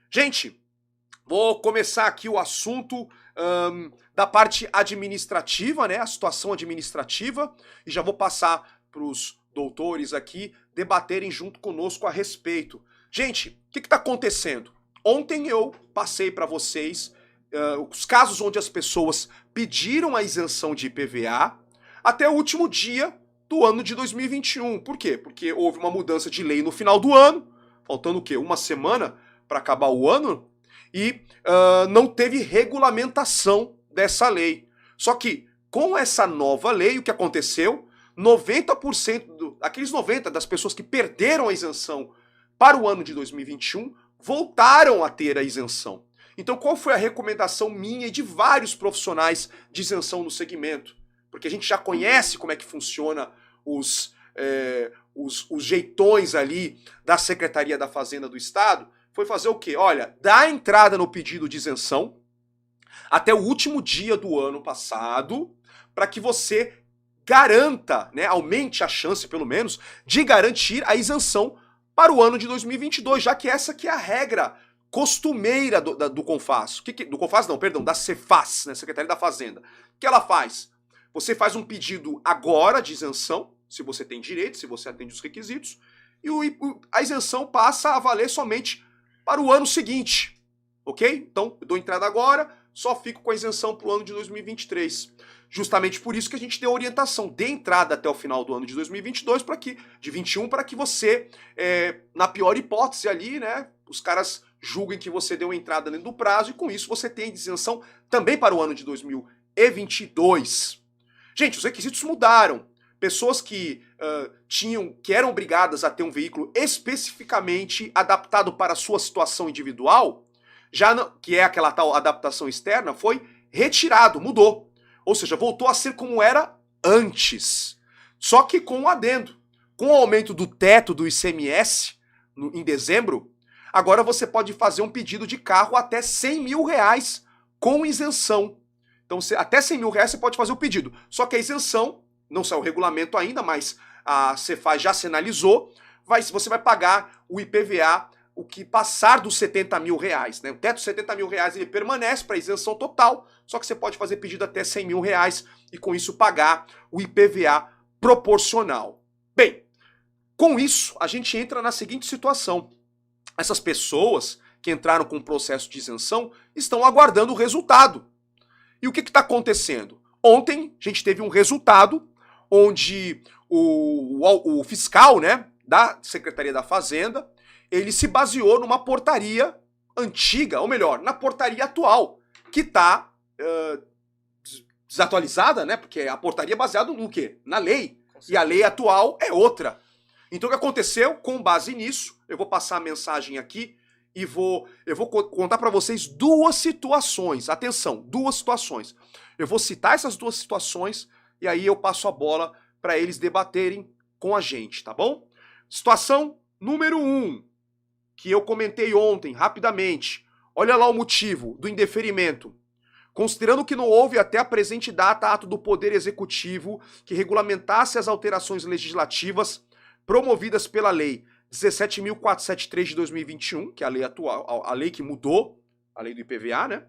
Gente, vou começar aqui o assunto da parte administrativa, né? A situação administrativa, e já vou passar para os doutores aqui debaterem junto conosco a respeito. Gente, o que está acontecendo? Ontem eu passei para vocês os casos onde as pessoas pediram a isenção de IPVA até o último dia do ano de 2021. Por quê? Porque houve uma mudança de lei no final do ano, faltando o quê? Uma semana para acabar o ano, e não teve regulamentação dessa lei. Só que com essa nova lei, o que aconteceu? 90%, aqueles 90% das pessoas que perderam a isenção para o ano de 2021 voltaram a ter a isenção. Então qual foi a recomendação minha e de vários profissionais de isenção no segmento? Porque a gente já conhece como é que funciona os jeitões ali da Secretaria da Fazenda do Estado. Foi fazer o quê? Olha, dá entrada no pedido de isenção até o último dia do ano passado, para que você garanta, né, aumente a chance, pelo menos, de garantir a isenção para o ano de 2022, já que essa aqui é a regra costumeira do CONFAS. Do CONFAS não, perdão, da Cefaz, né, Secretaria da Fazenda. O que ela faz? Você faz um pedido agora de isenção, se você tem direito, se você atende os requisitos, e a isenção passa a valer somente para o ano seguinte, ok? Então, eu dou entrada agora, só fico com a isenção para o ano de 2023. Justamente por isso que a gente deu orientação, dê entrada até o final do ano de 2022, de 21, para que você, na pior hipótese ali, né, os caras julguem que você deu entrada dentro do prazo, e com isso você tem isenção também para o ano de 2022. Gente, os requisitos mudaram. Pessoas que eram obrigadas a ter um veículo especificamente adaptado para a sua situação individual, que é aquela tal adaptação externa, foi retirado, mudou. Ou seja, voltou a ser como era antes. Só que com um adendo. Com o aumento do teto do ICMS em dezembro, agora você pode fazer um pedido de carro até R$100 mil com isenção. Então, até R$100 mil você pode fazer o pedido. Só que a isenção, não saiu o regulamento ainda, mas a Cefaz já sinalizou, você vai pagar o IPVA, o que passar dos R$70 mil, né? O teto de R$70 mil ele permanece para isenção total, só que você pode fazer pedido até R$100 mil e com isso pagar o IPVA proporcional. Bem, com isso a gente entra na seguinte situação. Essas pessoas que entraram com o processo de isenção estão aguardando o resultado. E o que está acontecendo? Ontem a gente teve um resultado onde o fiscal, né, da Secretaria da Fazenda, ele se baseou numa portaria antiga, ou melhor, na portaria atual, que está desatualizada, né, porque a portaria é baseada no quê? Na lei. E a lei atual é outra. Então o que aconteceu? Com base nisso, eu vou passar a mensagem aqui e eu vou contar para vocês duas situações. Atenção, duas situações. Eu vou citar essas duas situações e aí eu passo a bola para eles debaterem com a gente, tá bom? Situação número 1, que eu comentei ontem, rapidamente. Olha lá o motivo do indeferimento. Considerando que não houve até a presente data ato do Poder Executivo que regulamentasse as alterações legislativas promovidas pela Lei 17.473 de 2021, que é a lei atual, a lei que mudou, a lei do IPVA, né?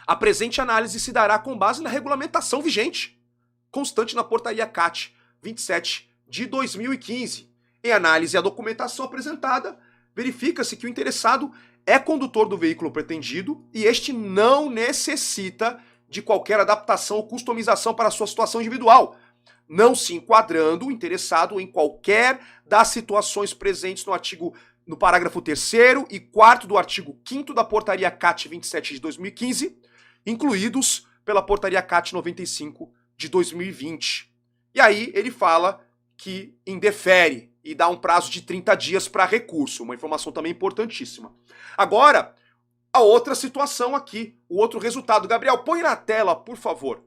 A presente análise se dará com base na regulamentação vigente, constante na portaria CAT 27 de 2015. Em análise à documentação apresentada, verifica-se que o interessado é condutor do veículo pretendido e este não necessita de qualquer adaptação ou customização para a sua situação individual, não se enquadrando o interessado em qualquer das situações presentes no parágrafo 3º e 4º do artigo 5º da portaria CAT 27 de 2015, incluídos pela portaria CAT 95 de 2020. E aí ele fala que indefere e dá um prazo de 30 dias para recurso, uma informação também importantíssima. Agora, a outra situação aqui, o outro resultado. Gabriel, põe na tela, por favor.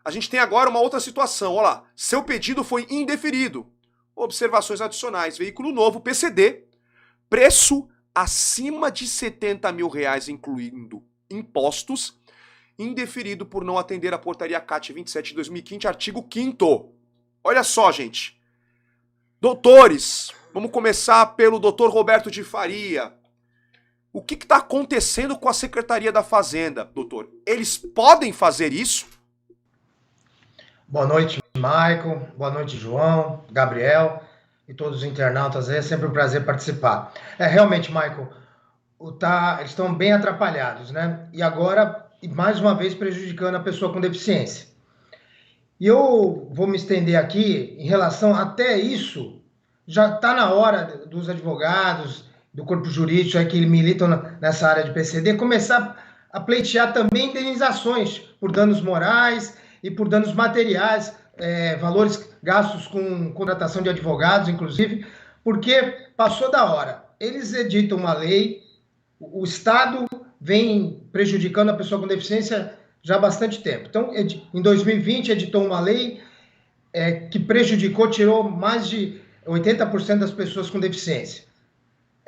A gente tem agora uma outra situação, olha lá. Seu pedido foi indeferido. Observações adicionais. Veículo novo, PCD. Preço acima de R$70 mil, incluindo impostos. Indeferido por não atender a portaria CAT 27 de 2015, artigo 5º. Olha só, gente. Doutores, vamos começar pelo doutor Roberto de Faria. O que está acontecendo com a Secretaria da Fazenda, doutor? Eles podem fazer isso? Boa noite, Michael. Boa noite, João, Gabriel e todos os internautas. É sempre um prazer participar. Realmente, Michael, eles estão bem atrapalhados, né? E agora, mais uma vez, prejudicando a pessoa com deficiência. E eu vou me estender aqui em relação até isso. Já está na hora dos advogados, do corpo jurídico que militam nessa área de PCD, começar a pleitear também indenizações por danos morais e por danos materiais, valores gastos com contratação de advogados, inclusive, porque passou da hora. Eles editam uma lei, o Estado vem prejudicando a pessoa com deficiência já há bastante tempo. Então, em 2020, editou uma lei que prejudicou, tirou mais de 80% das pessoas com deficiência.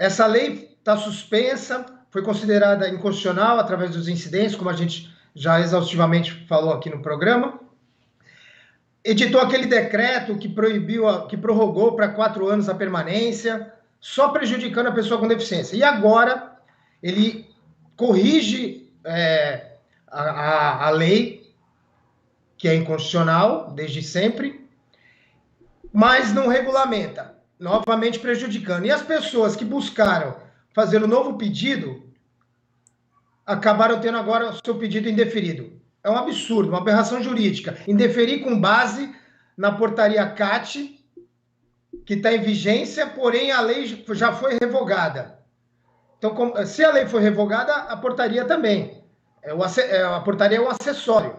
Essa lei está suspensa, foi considerada inconstitucional através dos incidentes, como a gente já exaustivamente falou aqui no programa. Editou aquele decreto que prorrogou para 4 anos a permanência, só prejudicando a pessoa com deficiência. E agora ele corrige a lei, que é inconstitucional desde sempre, mas não regulamenta, novamente prejudicando. E as pessoas que buscaram fazer um novo pedido acabaram tendo agora o seu pedido indeferido. É um absurdo, uma aberração jurídica. Indeferir com base na portaria CAT, que está em vigência, porém a lei já foi revogada. Então, se a lei foi revogada, a portaria também. A portaria é um acessório.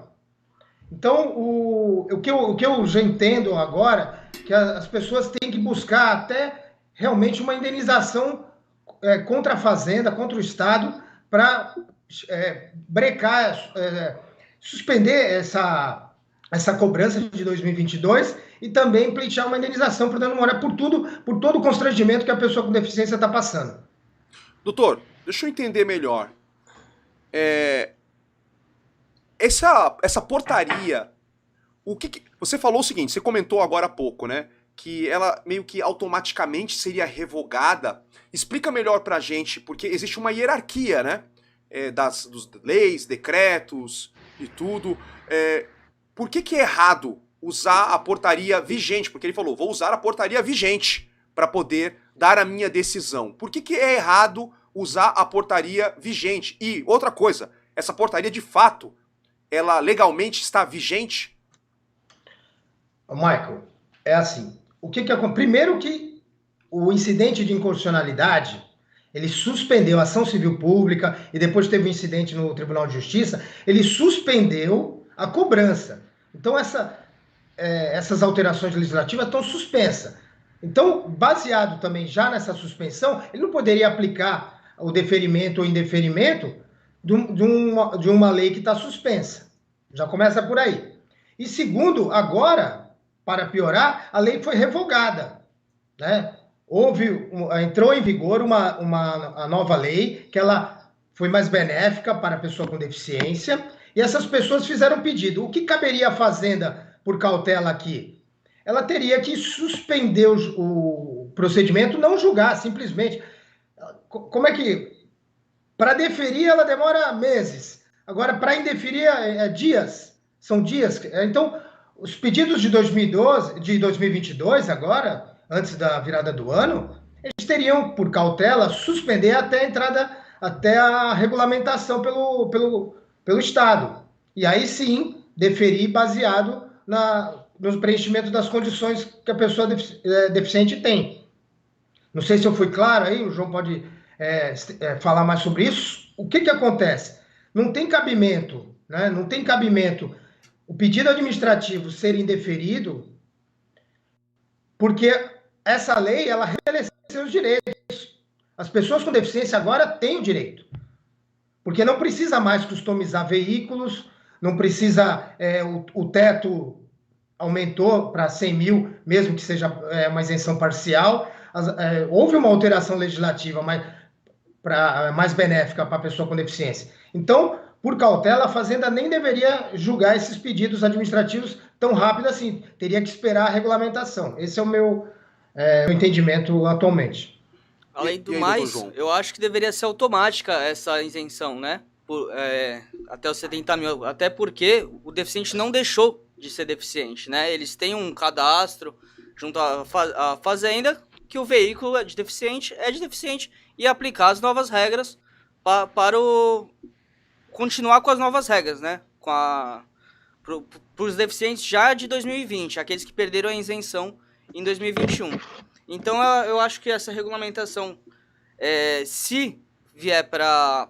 Então, o que eu já entendo agora, que as pessoas têm que buscar até realmente uma indenização contra a Fazenda, contra o Estado, para brecar, suspender essa cobrança de 2022 e também pleitear uma indenização por dano moral por todo o constrangimento que a pessoa com deficiência está passando. Doutor, deixa eu entender melhor. Essa portaria, você falou o seguinte, você comentou agora há pouco, né? Que ela meio que automaticamente seria revogada. Explica melhor pra gente, porque existe uma hierarquia, né? Dos leis, decretos e tudo. Por que é errado usar a portaria vigente? Porque ele falou, vou usar a portaria vigente para poder dar a minha decisão. Por que é errado usar a portaria vigente? E outra coisa, essa portaria de fato, ela legalmente está vigente? Michael, é assim, primeiro que o incidente de inconstitucionalidade, ele suspendeu a ação civil pública e depois teve um incidente no Tribunal de Justiça, ele suspendeu a cobrança. Então essas alterações legislativas estão suspensas. Então, baseado também já nessa suspensão, ele não poderia aplicar o deferimento ou indeferimento de uma lei que está suspensa. Já começa por aí. E segundo, agora, para piorar, a lei foi revogada, né? Entrou em vigor a nova lei, que ela foi mais benéfica para a pessoa com deficiência, e essas pessoas fizeram pedido. O que caberia à Fazenda por cautela aqui? Ela teria que suspender o procedimento, não julgar, simplesmente. Como é que... Para deferir, ela demora meses. Agora, para indeferir, dias. São dias. Então, os pedidos de 2022, agora, antes da virada do ano, eles teriam, por cautela, suspender até a regulamentação pelo Estado. E aí sim, deferir baseado no preenchimento das condições que a pessoa deficiente tem. Não sei se eu fui claro aí, o João pode falar mais sobre isso. O que acontece? Não tem cabimento, né? Não tem cabimento o pedido administrativo ser indeferido, porque essa lei, ela restabeleceu os direitos. As pessoas com deficiência agora têm o direito. Porque não precisa mais customizar veículos, não precisa... o teto aumentou para 100 mil, mesmo que seja uma isenção parcial. Houve uma alteração legislativa mais benéfica para a pessoa com deficiência. Então, por cautela, a Fazenda nem deveria julgar esses pedidos administrativos tão rápido assim. Teria que esperar a regulamentação. Esse é o meu entendimento atualmente. Além do aí, doutor mais, João? eu acho que deveria ser automática essa isenção, né? Até os 70 mil. Até porque o deficiente não deixou de ser deficiente, né? Eles têm um cadastro junto à Fazenda que o veículo é de deficiente e aplicar as novas regras para continuar com as novas regras, né? Para os deficientes já de 2020, aqueles que perderam a isenção em 2021. Então eu acho que essa regulamentação, se vier para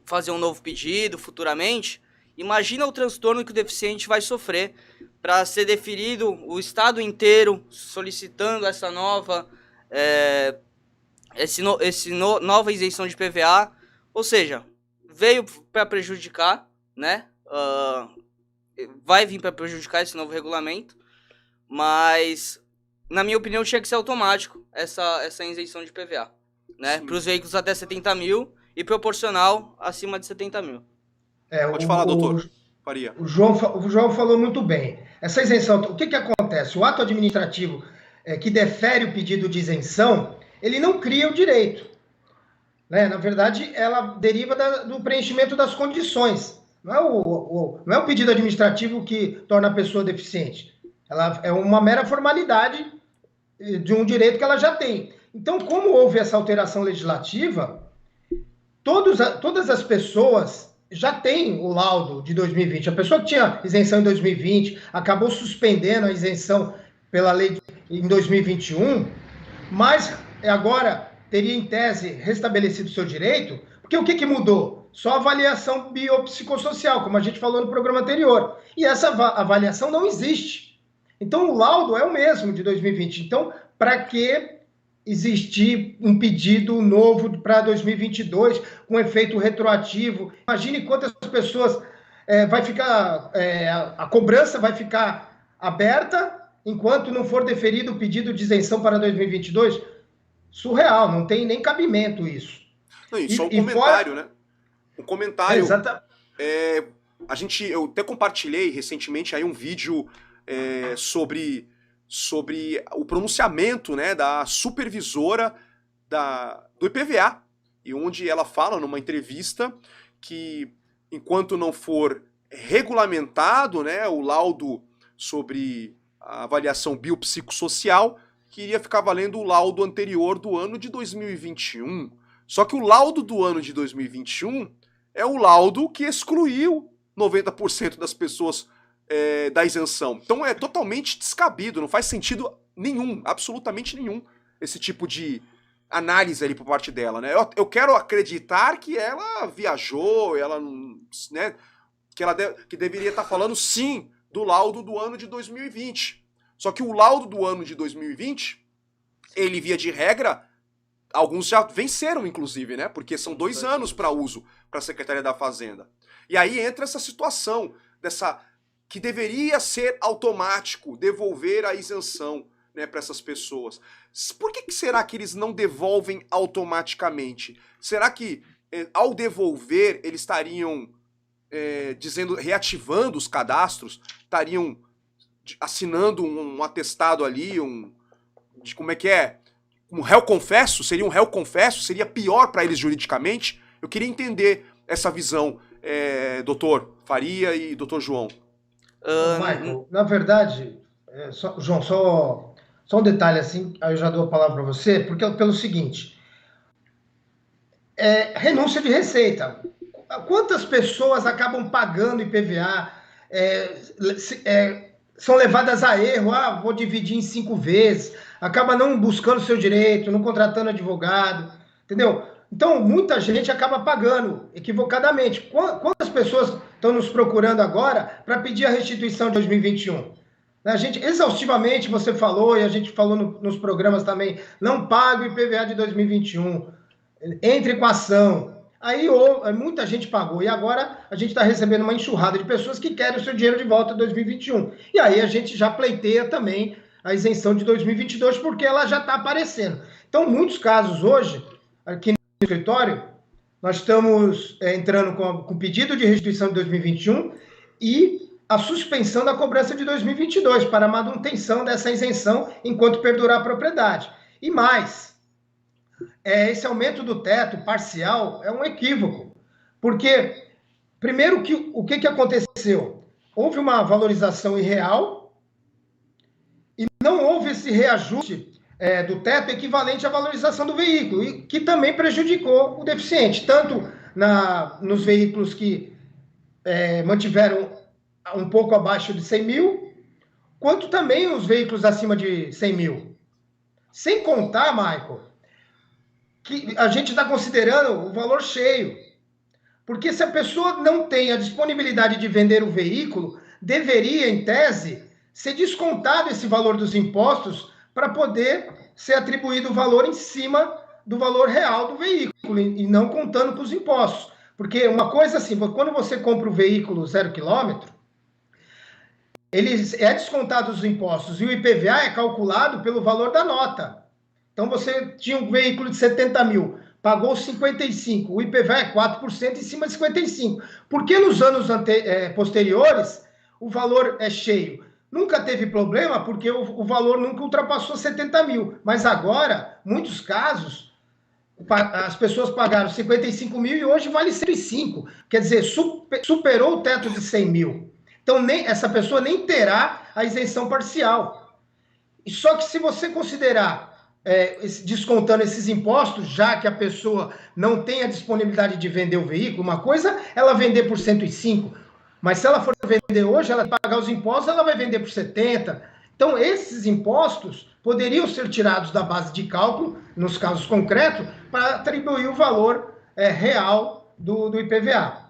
fazer um novo pedido futuramente, imagina o transtorno que o deficiente vai sofrer para ser deferido o estado inteiro solicitando essa nova nova isenção de PVA, ou seja, veio para prejudicar, né? Vai vir para prejudicar esse novo regulamento, mas na minha opinião tinha que ser automático essa isenção de PVA, né? Para os veículos até 70 mil e proporcional acima de 70 mil. Pode falar, doutor Faria. O João falou muito bem. Essa isenção, o que acontece? O ato administrativo que defere o pedido de isenção, ele não cria o direito. Né? Na verdade, ela deriva do preenchimento das condições. Não é o pedido administrativo que torna a pessoa deficiente. Ela é uma mera formalidade de um direito que ela já tem. Então, como houve essa alteração legislativa, todas as pessoas já têm o laudo de 2020. A pessoa que tinha isenção em 2020 acabou suspendendo a isenção pela lei em 2021, mas agora teria, em tese, restabelecido o seu direito, porque o que mudou? Só a avaliação biopsicossocial, como a gente falou no programa anterior. E essa avaliação não existe. Então, o laudo é o mesmo de 2020. Então, para que existir um pedido novo para 2022, com efeito retroativo? Imagine quantas pessoas vai ficar... a cobrança vai ficar aberta enquanto não for deferido o pedido de isenção para 2022? Surreal, não tem nem cabimento isso. Não, e só um comentário, né? Um comentário. Eu até compartilhei recentemente aí um vídeo sobre o pronunciamento, né, da supervisora do IPVA, e onde ela fala numa entrevista que enquanto não for regulamentado, né, o laudo sobre a avaliação biopsicossocial, que iria ficar valendo o laudo anterior do ano de 2021. Só que o laudo do ano de 2021 é o laudo que excluiu 90% das pessoas da isenção. Então é totalmente descabido, não faz sentido nenhum, absolutamente nenhum, esse tipo de análise ali por parte dela, né? Eu quero acreditar que ela viajou, né, que deveria estar falando sim do laudo do ano de 2020. Só que o laudo do ano de 2020, ele via de regra, alguns já venceram inclusive, né? Porque são 2 anos para uso para a Secretaria da Fazenda. E aí entra essa situação que deveria ser automático, devolver a isenção, né, para essas pessoas. Por que será que eles não devolvem automaticamente? Será que ao devolver eles estariam reativando os cadastros, estariam assinando um atestado ali, de como é que é? Um réu confesso? Seria um réu confesso? Seria pior para eles juridicamente? Eu queria entender essa visão, doutor Faria e doutor João. Michael, na verdade, João, só um detalhe assim, aí eu já dou a palavra para você, porque pelo seguinte, renúncia de receita. Quantas pessoas acabam pagando IPVA, são levadas a erro, vou dividir em 5 vezes, acaba não buscando seu direito, não contratando advogado, entendeu? Então, muita gente acaba pagando equivocadamente. Quantas pessoas estão nos procurando agora para pedir a restituição de 2021? A gente, exaustivamente, você falou, e a gente falou nos programas também, não pague o IPVA de 2021, entre com a ação. Aí muita gente pagou, e agora a gente está recebendo uma enxurrada de pessoas que querem o seu dinheiro de volta em 2021. E aí a gente já pleiteia também a isenção de 2022, porque ela já está aparecendo. Então, muitos casos hoje, aqui no escritório, nós estamos entrando com pedido de restituição de 2021 e a suspensão da cobrança de 2022 para a manutenção dessa isenção enquanto perdurar a propriedade. E mais, esse aumento do teto parcial é um equívoco. Porque, primeiro, o que aconteceu? Houve uma valorização irreal e não houve esse reajuste do teto equivalente à valorização do veículo, e que também prejudicou o deficiente, tanto nos veículos que mantiveram um pouco abaixo de 100 mil, quanto também os veículos acima de 100 mil. Sem contar, Michael, que a gente está considerando o valor cheio. Porque se a pessoa não tem a disponibilidade de vender o veículo, deveria, em tese, ser descontado esse valor dos impostos para poder ser atribuído o valor em cima do valor real do veículo, e não contando com os impostos. Porque uma coisa assim, quando você compra o veículo 0 quilômetro, ele é descontado os impostos e o IPVA é calculado pelo valor da nota. Então você tinha um veículo de 70 mil, pagou 55, o IPVA é 4% em cima de 55. Porque nos anos posteriores o valor é cheio? Nunca teve problema, porque o valor nunca ultrapassou 70 mil. Mas agora, muitos casos, as pessoas pagaram 55 mil e hoje vale 105. Quer dizer, superou o teto de 100 mil. Então, essa pessoa nem terá a isenção parcial. Só que se você considerar, descontando esses impostos, já que a pessoa não tem a disponibilidade de vender o veículo, uma coisa é ela vender por 105, mas se ela for vender hoje, ela pagar os impostos, ela vai vender por 70. Então, esses impostos poderiam ser tirados da base de cálculo, nos casos concretos, para atribuir o valor real do IPVA.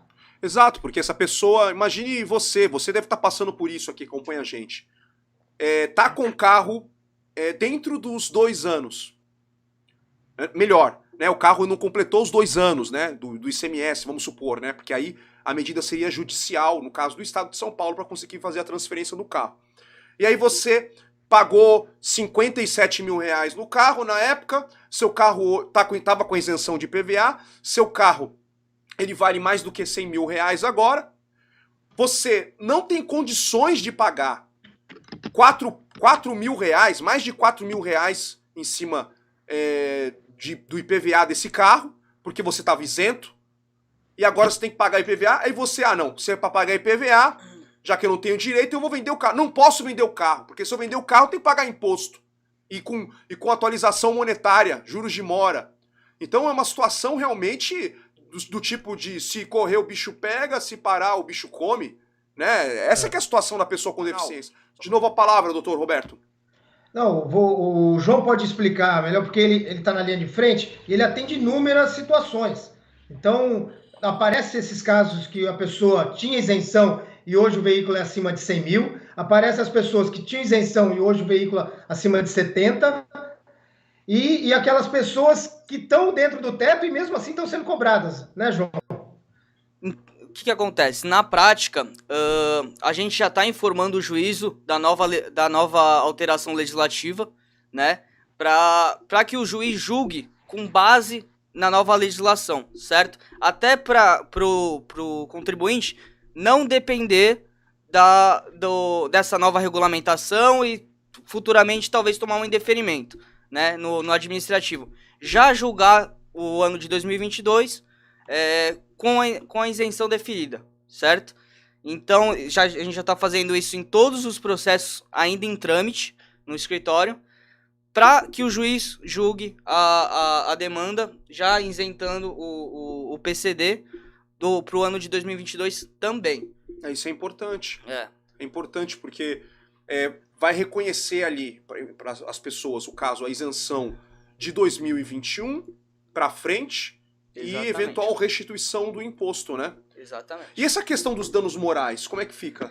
Exato, porque essa pessoa, imagine você deve estar passando por isso aqui, acompanha a gente. Tá com o carro dentro dos 2 anos. Melhor, né? O carro não completou os 2 anos, né? Do ICMS, vamos supor, né? Porque aí a medida seria judicial, no caso do estado de São Paulo, para conseguir fazer a transferência do carro. E aí você pagou 57 mil reais no carro na época, seu carro estava com isenção de IPVA, seu carro ele vale mais do que 100 mil reais agora, você não tem condições de pagar 4 mil reais, mais de 4 mil reais em cima do IPVA desse carro, porque você estava isento, e agora você tem que pagar IPVA, aí você, não, você é para pagar IPVA, já que eu não tenho direito, eu vou vender o carro. Não posso vender o carro, porque se eu vender o carro, eu tenho que pagar imposto. E com atualização monetária, juros de mora. Então é uma situação realmente do tipo de se correr o bicho pega, se parar o bicho come, né? Essa que é a situação da pessoa com deficiência. De novo a palavra, doutor Roberto. Não, o João pode explicar melhor, porque ele está na linha de frente e ele atende inúmeras situações. Então, aparecem esses casos que a pessoa tinha isenção e hoje o veículo é acima de 100 mil. Aparecem as pessoas que tinham isenção e hoje o veículo é acima de 70. E aquelas pessoas que estão dentro do teto e mesmo assim estão sendo cobradas, né, João? O que acontece? Na prática, a gente já está informando o juízo da nova alteração legislativa, né? Para que o juiz julgue com base na nova legislação, certo? Até para o contribuinte não depender dessa nova regulamentação e futuramente talvez tomar um indeferimento, né, no administrativo. Já julgar o ano de 2022 com a isenção deferida, certo? Então, a gente já está fazendo isso em todos os processos ainda em trâmite no escritório, para que o juiz julgue a demanda, já isentando o PCD para o ano de 2022 também. Isso é importante. É importante porque vai reconhecer ali para as pessoas, o caso, a isenção de 2021 para frente. Exatamente. E eventual restituição do imposto, né? Exatamente. E essa questão dos danos morais, como é que fica?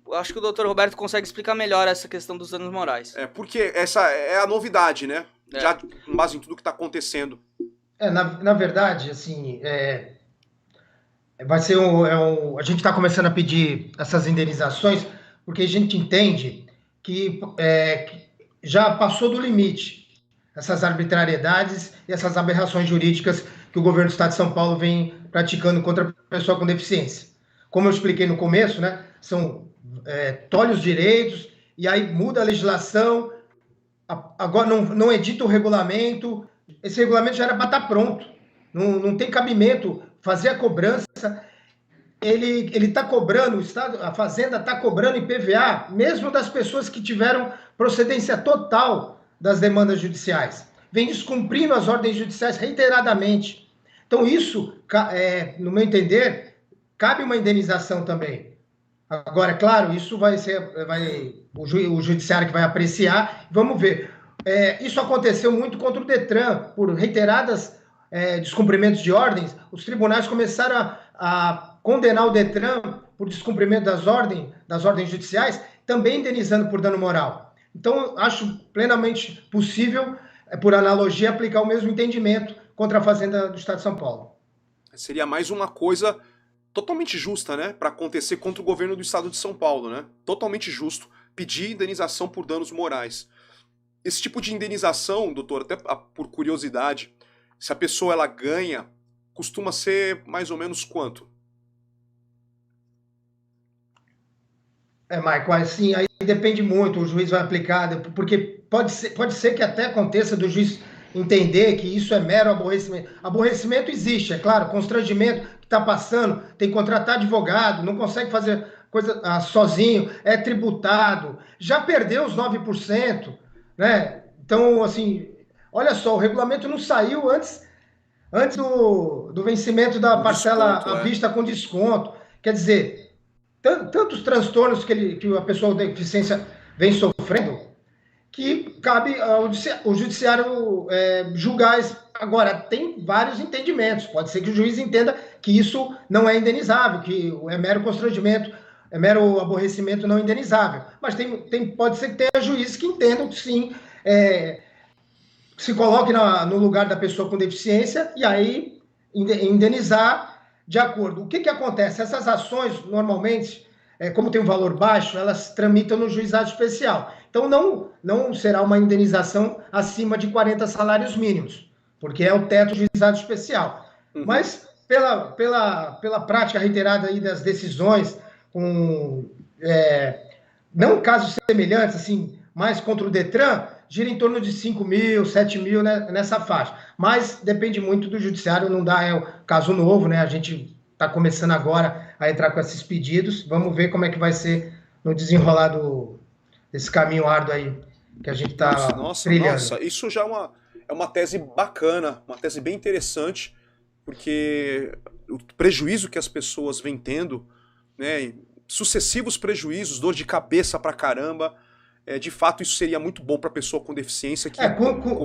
Eu acho que o Dr. Roberto consegue explicar melhor essa questão dos danos morais. Porque essa é a novidade, né? Já com base em tudo que está acontecendo. Na verdade, assim, vai ser a gente está começando a pedir essas indenizações porque a gente entende que já passou do limite essas arbitrariedades e essas aberrações jurídicas que o governo do Estado de São Paulo vem praticando contra a pessoa com deficiência. Como eu expliquei no começo, né, são tolhe os direitos, e aí muda a legislação, agora não edita o regulamento, esse regulamento já era para estar pronto. Não tem cabimento fazer a cobrança. Ele está cobrando, o Estado, a Fazenda está cobrando IPVA, mesmo das pessoas que tiveram procedência total das demandas judiciais. Vem descumprindo as ordens judiciais reiteradamente. Então, isso, no meu entender, cabe uma indenização também. Agora, é claro, isso o judiciário que vai apreciar. Vamos ver. Isso aconteceu muito contra o Detran, por reiteradas descumprimentos de ordens. Os tribunais começaram a condenar o Detran por descumprimento das ordens judiciais, também indenizando por dano moral. Então, acho plenamente possível, por analogia, aplicar o mesmo entendimento contra a Fazenda do Estado de São Paulo. Seria mais uma coisa totalmente justa, né, para acontecer contra o governo do Estado de São Paulo, né? Totalmente justo pedir indenização por danos morais. Esse tipo de indenização, doutor, até por curiosidade, se a pessoa ela ganha, costuma ser mais ou menos quanto? Michael, assim, aí depende muito, o juiz vai aplicar, porque pode ser que até aconteça do juiz entender que isso é mero aborrecimento. Aborrecimento existe, é claro, constrangimento que está passando, tem que contratar advogado, não consegue fazer coisa sozinho, é tributado, já perdeu os 9%, né? Então, assim, olha só, o regulamento não saiu antes do vencimento da parcela à vista com desconto. Quer dizer, tantos transtornos que a pessoa com deficiência vem sofrendo, que cabe ao judiciário julgar. Agora, tem vários entendimentos. Pode ser que o juiz entenda que isso não é indenizável, que é mero constrangimento, é mero aborrecimento não indenizável. Mas pode ser que tenha juízes que entendam que sim, se coloque no lugar da pessoa com deficiência e aí indenizar de acordo. O que acontece? Essas ações, normalmente, como tem um valor baixo, elas tramitam no juizado especial. Então, não será uma indenização acima de 40 salários mínimos, porque é o teto do juizado especial. Uhum. Mas, pela prática reiterada aí das decisões, não casos semelhantes, assim, mais contra o Detran, gira em torno de 5 mil, 7 mil, né, nessa faixa. Mas depende muito do judiciário, não dá, o caso novo, né? A gente está começando agora a entrar com esses pedidos. Vamos ver como é que vai ser no desenrolar desse caminho árduo aí que a gente está trilhando. Nossa, isso já é uma tese bacana, uma tese bem interessante, porque o prejuízo que as pessoas vêm tendo, né, sucessivos prejuízos, dor de cabeça pra caramba, de fato isso seria muito bom para a pessoa com deficiência que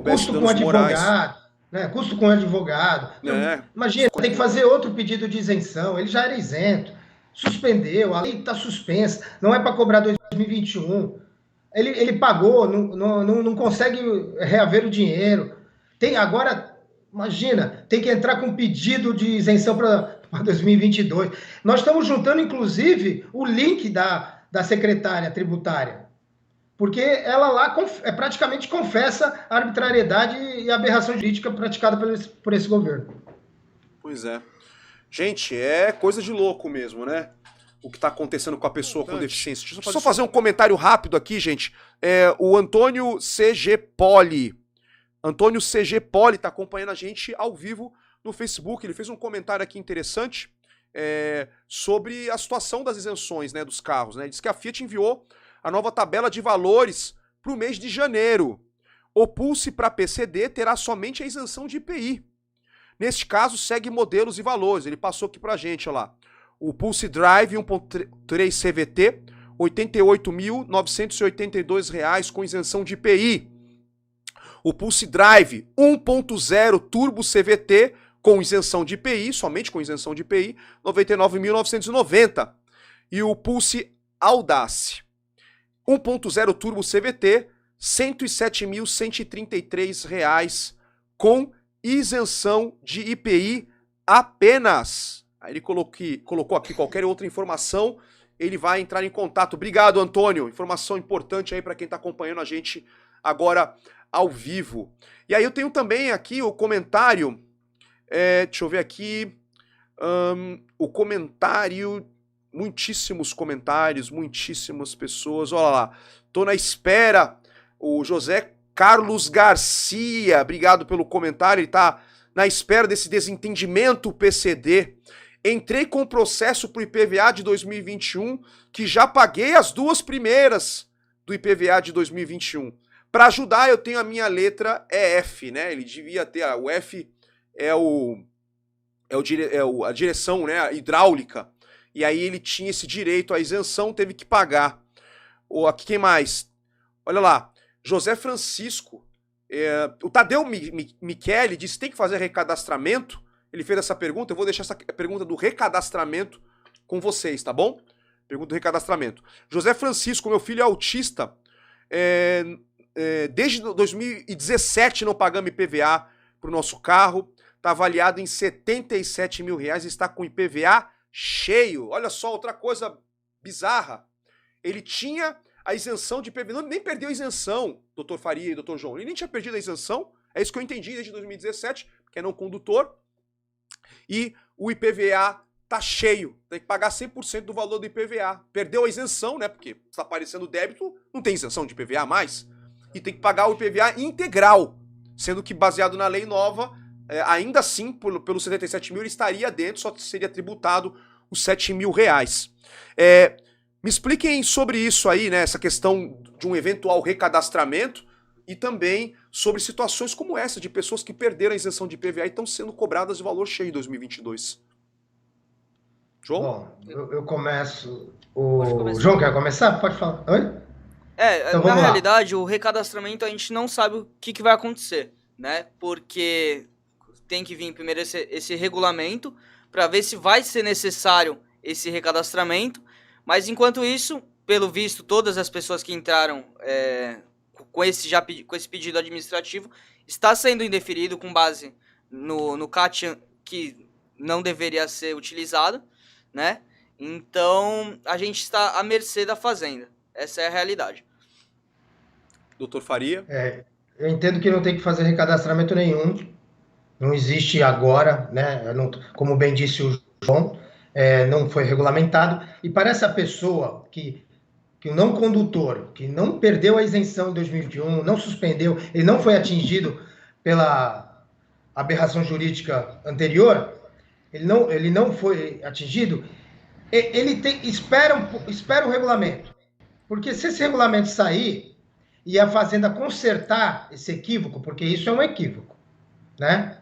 custo com advogado, né? Custo com advogado. Imagina, tem que fazer outro pedido de isenção, ele já era isento, suspendeu, a lei está suspensa, não é para cobrar 2021. Ele pagou, não consegue reaver o dinheiro. Agora, imagina, tem que entrar com pedido de isenção para 2022. Nós estamos juntando, inclusive, o link da secretária tributária, porque ela lá praticamente confessa a arbitrariedade e a aberração jurídica praticada por esse governo. Pois é. Gente, é coisa de louco mesmo, né? O que está acontecendo com a pessoa com deficiência. Deixa eu só fazer um comentário rápido aqui, gente. O Antônio CG Poli. Antônio CG Poli está acompanhando a gente ao vivo no Facebook. Ele fez um comentário aqui interessante sobre a situação das isenções, né, dos carros. Né? Ele disse que a Fiat enviou a nova tabela de valores para o mês de janeiro. O Pulse para PCD terá somente a isenção de IPI. Neste caso, segue modelos e valores. Ele passou aqui para a gente, olha lá. O Pulse Drive 1.3 CVT, R$ 88.982 com isenção de IPI. O Pulse Drive 1.0 Turbo CVT com isenção de IPI, somente com isenção de IPI, R$ 99.990. E o Pulse Audace 1.0 Turbo CVT, R$ 107.133 com isenção de IPI apenas. Aí ele colocou aqui qualquer outra informação, ele vai entrar em contato. Obrigado, Antônio. Informação importante aí para quem está acompanhando a gente agora ao vivo. E aí eu tenho também aqui o comentário, deixa eu ver aqui, o comentário, muitíssimos comentários, muitíssimas pessoas, olha lá, tô na espera, o José Carlos Garcia, obrigado pelo comentário, ele tá na espera desse desentendimento PCD. Entrei com processo pro IPVA de 2021, que já paguei as 2 primeiras do IPVA de 2021. Para ajudar, eu tenho a minha letra EF, né? Ele devia ter, o F é a direção, né, a hidráulica. E aí ele tinha esse direito à isenção, teve que pagar. Aqui quem mais? Olha lá, José Francisco. O Tadeu Michele disse que tem que fazer recadastramento. Ele fez essa pergunta, eu vou deixar essa pergunta do recadastramento com vocês, tá bom? Pergunta do recadastramento. José Francisco, meu filho é autista, desde 2017 não pagamos IPVA pro nosso carro, tá avaliado em R$77 mil, está com IPVA cheio. Olha só, outra coisa bizarra, ele tinha a isenção de IPVA, nem perdeu a isenção, doutor Faria e doutor João, ele nem tinha perdido a isenção, é isso que eu entendi desde 2017, que é não condutor, e o IPVA tá cheio, tem que pagar 100% do valor do IPVA. Perdeu a isenção, né, porque está aparecendo débito, não tem isenção de IPVA mais, e tem que pagar o IPVA integral, sendo que baseado na lei nova, ainda assim, pelos 77 mil, ele estaria dentro, só seria tributado os R$7 mil. Me expliquem sobre isso aí, né, essa questão de um eventual recadastramento e também sobre situações como essa, de pessoas que perderam a isenção de IPVA e estão sendo cobradas de valor cheio em 2022. João? Bom, eu começo. O João quer começar? Pode falar. Oi? Então, na realidade, o recadastramento a gente não sabe o que vai acontecer, né? Porque tem que vir primeiro esse regulamento para ver se vai ser necessário esse recadastramento. Mas enquanto isso, pelo visto, todas as pessoas que entraram com esse pedido administrativo está sendo indeferido com base no CAT que não deveria ser utilizado, né? Então a gente está à mercê da Fazenda. Essa é a realidade. Doutor Faria? Eu entendo que não tem que fazer recadastramento nenhum. Não existe agora, né? Como bem disse o João, não foi regulamentado. E para essa pessoa que o não condutor, que não perdeu a isenção em 2021, não suspendeu, ele não foi atingido pela aberração jurídica anterior, ele não foi atingido, ele espera o regulamento. Porque se esse regulamento sair e a Fazenda consertar esse equívoco, porque isso é um equívoco, né?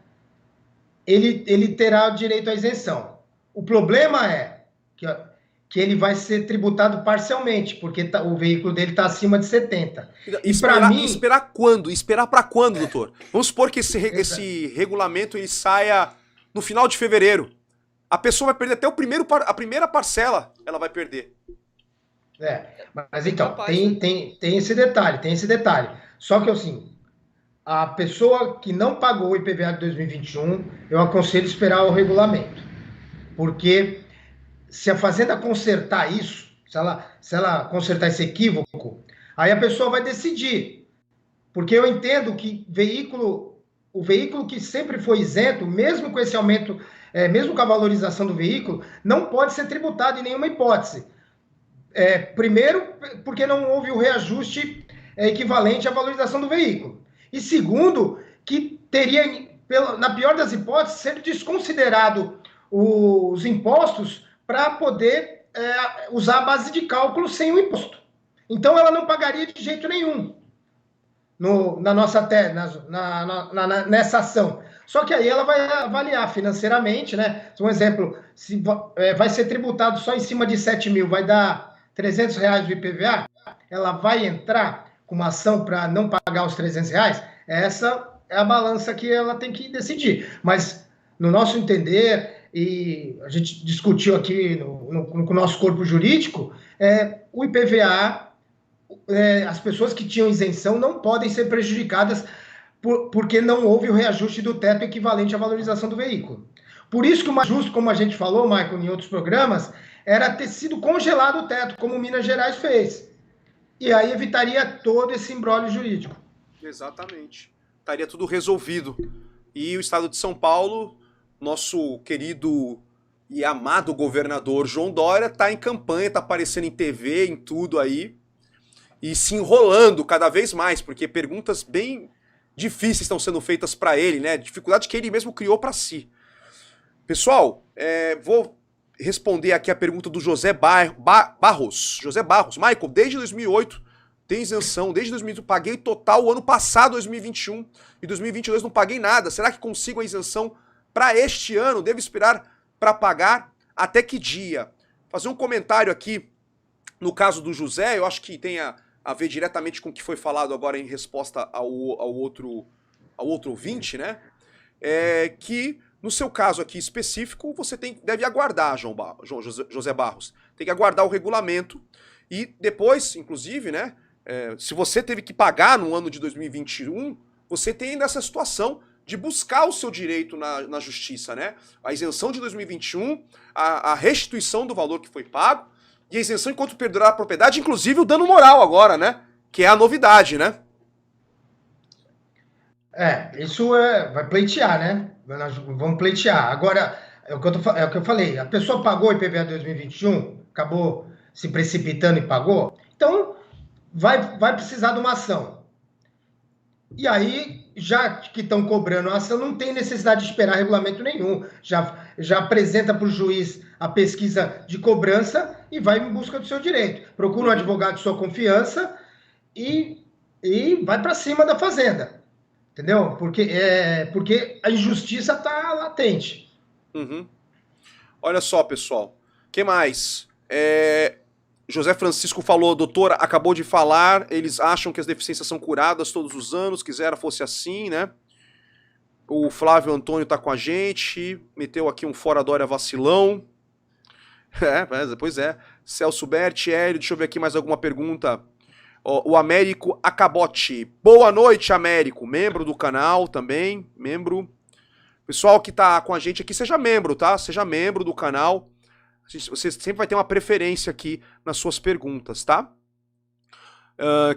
Ele terá direito à isenção. O problema é que ele vai ser tributado parcialmente, porque o veículo dele está acima de 70. Esperar quando? Esperar para quando, doutor? Vamos supor que esse regulamento ele saia no final de fevereiro. A pessoa vai perder até a primeira parcela, ela vai perder. Mas então, tem esse detalhe. Só que assim, a pessoa que não pagou o IPVA de 2021, eu aconselho esperar o regulamento. Porque se a Fazenda consertar isso, se ela consertar esse equívoco, aí a pessoa vai decidir. Porque eu entendo que o veículo que sempre foi isento, mesmo com esse aumento, mesmo com a valorização do veículo, não pode ser tributado em nenhuma hipótese. Primeiro, porque não houve o reajuste equivalente à valorização do veículo. E segundo, que teria, na pior das hipóteses, ser desconsiderado os impostos para poder usar a base de cálculo sem o imposto. Então, ela não pagaria de jeito nenhum nessa ação. Só que aí ela vai avaliar financeiramente, né? Um exemplo, se vai ser tributado só em cima de 7 mil, vai dar R$300 do IPVA, ela vai entrar com uma ação para não pagar os R$300? Essa é a balança que ela tem que decidir. Mas, no nosso entender, e a gente discutiu aqui com o nosso corpo jurídico, o IPVA, as pessoas que tinham isenção não podem ser prejudicadas porque não houve o reajuste do teto equivalente à valorização do veículo. Por isso que o mais justo, como a gente falou, Michael, em outros programas, era ter sido congelado o teto, como Minas Gerais fez. E aí evitaria todo esse imbróglio jurídico. Exatamente. Estaria tudo resolvido. E o estado de São Paulo, nosso querido e amado governador João Dória, está em campanha, está aparecendo em TV, em tudo aí. e se enrolando cada vez mais, porque perguntas bem difíceis estão sendo feitas para ele, né? Dificuldade que ele mesmo criou para si. Pessoal, vou responder aqui a pergunta do José Barros. José Barros, Michael, desde 2008 tem isenção, desde 2008 paguei total o ano passado, 2021, e 2022 não paguei nada. Será que consigo a isenção para este ano? Devo esperar para pagar até que dia? Fazer um comentário aqui no caso do José, eu acho que tem a ver diretamente com o que foi falado agora em resposta ao outro ouvinte, né? Que no seu caso aqui específico, você deve aguardar, José Barros. Tem que aguardar o regulamento e depois, inclusive, né? Se você teve que pagar no ano de 2021, você tem ainda essa situação de buscar o seu direito na justiça, né? A isenção de 2021, a restituição do valor que foi pago e a isenção enquanto perdurar a propriedade, inclusive o dano moral agora, né? Que é a novidade, né? Isso vai pleitear, né? Nós vamos pleitear. Agora, é o que eu falei, a pessoa pagou o IPVA 2021, acabou se precipitando e pagou, então vai precisar de uma ação. E aí, já que estão cobrando a ação, não tem necessidade de esperar regulamento nenhum. Já apresenta para o juiz a pesquisa de cobrança e vai em busca do seu direito. Procura um advogado de sua confiança e vai para cima da fazenda. Entendeu? Porque a injustiça está latente. Uhum. Olha só, pessoal. O que mais? José Francisco falou, doutor, acabou de falar, eles acham que as deficiências são curadas todos os anos, quisera fosse assim, né? O Flávio Antônio tá com a gente, meteu aqui um fora Dória vacilão. Pois é. Celso Berti, Hélio, deixa eu ver aqui mais alguma pergunta. O Américo Acabote. Boa noite, Américo. Membro do canal também. Membro. Pessoal que tá com a gente aqui, seja membro, tá? Seja membro do canal. Você sempre vai ter uma preferência aqui nas suas perguntas, tá?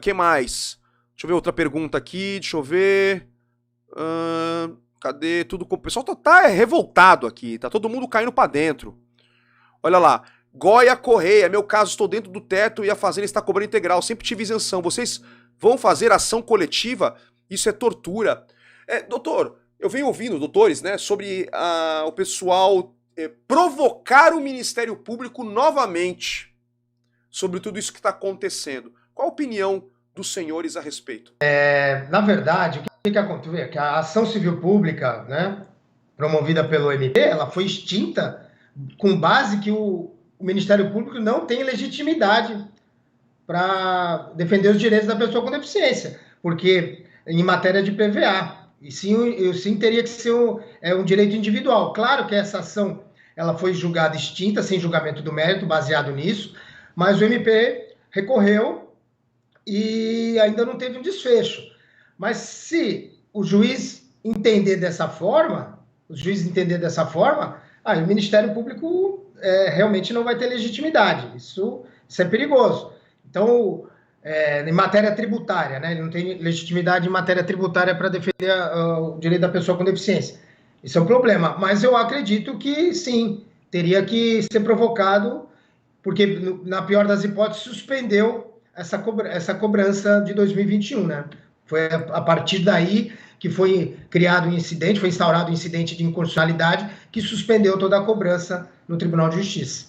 Que mais? Deixa eu ver outra pergunta aqui. Deixa eu ver. Cadê? Tudo. O pessoal tá revoltado aqui. Tá todo mundo caindo pra dentro. Olha lá. Goia Correia, meu caso, estou dentro do teto e a fazenda está cobrando integral, sempre tive isenção. Vocês vão fazer ação coletiva? Isso é tortura. Doutor, eu venho ouvindo, doutores, né, sobre o pessoal provocar o Ministério Público novamente sobre tudo isso que está acontecendo. Qual a opinião dos senhores a respeito? Na verdade, o que aconteceu? Que a ação civil pública, né, promovida pelo MP, ela foi extinta com base que o Ministério Público não tem legitimidade para defender os direitos da pessoa com deficiência, porque em matéria de PVA, e sim teria que ser um direito individual. Claro que essa ação ela foi julgada extinta, sem julgamento do mérito, baseado nisso, mas o MP recorreu e ainda não teve um desfecho. Mas se o juiz entender dessa forma, aí o Ministério Público realmente não vai ter legitimidade. Isso é perigoso. Então, em matéria tributária, né, ele não tem legitimidade em matéria tributária para defender o direito da pessoa com deficiência. Isso é um problema. Mas eu acredito que, sim, teria que ser provocado, porque, na pior das hipóteses, suspendeu essa cobrança de 2021, né? Foi a partir daí que foi criado um incidente, foi instaurado um incidente de inconstitucionalidade que suspendeu toda a cobrança no Tribunal de Justiça.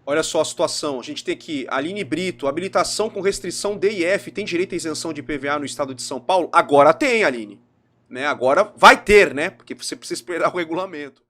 Olha só a situação, a gente tem aqui, Aline Brito, habilitação com restrição D e F, tem direito à isenção de IPVA no estado de São Paulo? Agora tem, Aline. Né? Agora vai ter, né? Porque você precisa esperar o regulamento.